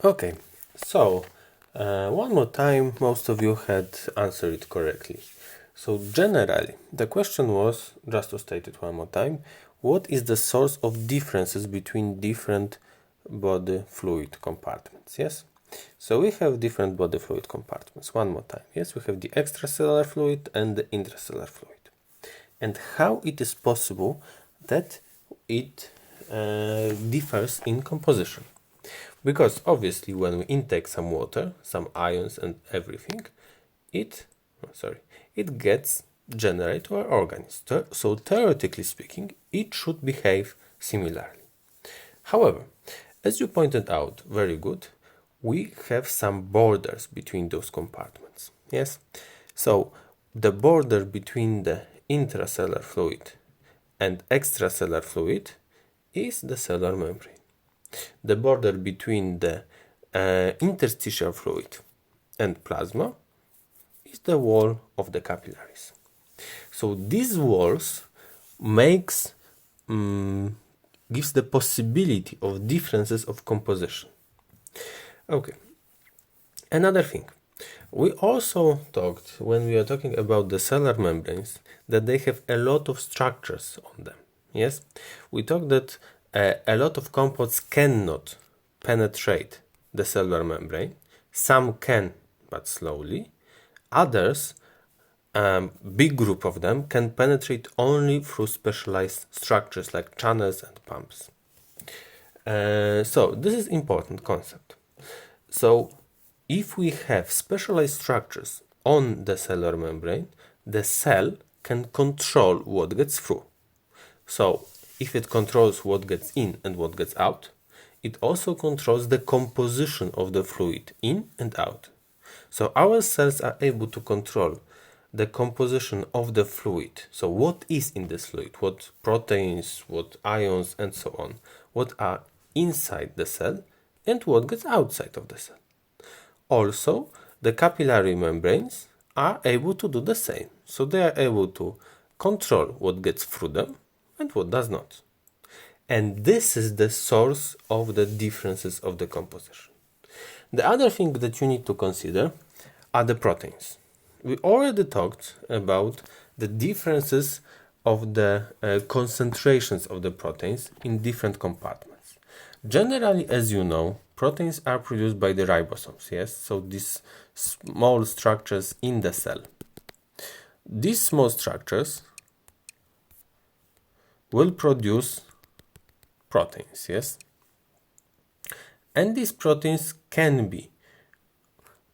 Okay, so one more time, most of you had answered it correctly. So generally, the question was, just to state it one more time, what is the source of differences between different body fluid compartments? Yes? So we have different body fluid compartments. One more time. Yes, we have the extracellular fluid and the intracellular fluid. And how it is possible that it differs in composition? Because obviously when we intake some water, some ions and everything, it gets generated to our organs. So theoretically speaking, it should behave similarly. However, as you pointed out, very good, we have some borders between those compartments. Yes? So the border between the intracellular fluid and extracellular fluid is the cellular membrane. The border between the interstitial fluid and plasma is the wall of the capillaries. So these walls gives the possibility of differences of composition. Okay. Another thing, we also talked when we are talking about the cellular membranes that they have a lot of structures on them. Yes, we talked that a lot of compounds cannot penetrate the cellular membrane. Some can, but slowly. Others, big group of them, can penetrate only through specialized structures like channels and pumps. So this is important concept. So if we have specialized structures on the cellular membrane, the cell can control what gets through. So if it controls what gets in and what gets out, it also controls the composition of the fluid in and out. So our cells are able to control the composition of the fluid. So what is in this fluid, what proteins, what ions and so on, what are inside the cell and what gets outside of the cell. Also, the capillary membranes are able to do the same. So they are able to control what gets through them and what does not. And this is the source of the differences of the composition. The other thing that you need to consider are the proteins. We already talked about the differences of the concentrations of the proteins in different compartments. Generally, as you know, proteins are produced by the ribosomes, yes? So these small structures in the cell. These small structures will produce proteins, yes? And these proteins can be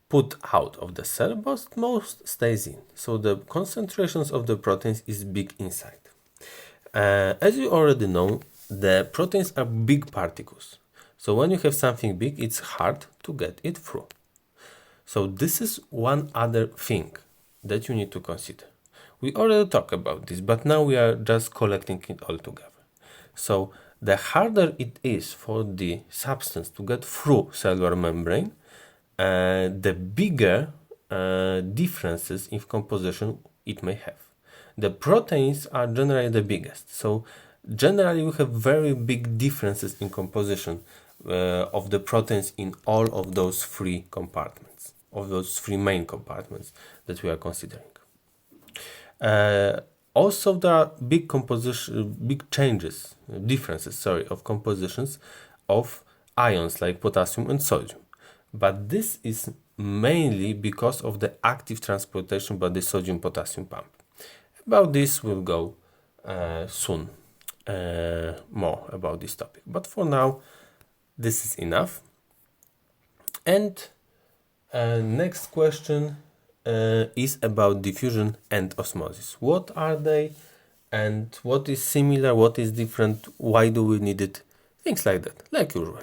put out of the cell, but most stays in. So the concentrations of the proteins is big inside. As you already know, the proteins are big particles. So when you have something big, it's hard to get it through. So this is one other thing that you need to consider. We already talked about this, but now we are just collecting it all together. So the harder it is for the substance to get through cellular membrane, the bigger differences in composition it may have. The proteins are generally the biggest. So generally we have very big differences in composition of the proteins in all of those three compartments, of those three main compartments that we are considering. Also, there are big differences of compositions of ions like potassium and sodium. But this is mainly because of the active transportation by the sodium-potassium pump. About this we'll go soon, more about this topic. But for now, this is enough. And next question is about diffusion and osmosis. What are they and what is similar, what is different, why do we need it, things like that, like usual.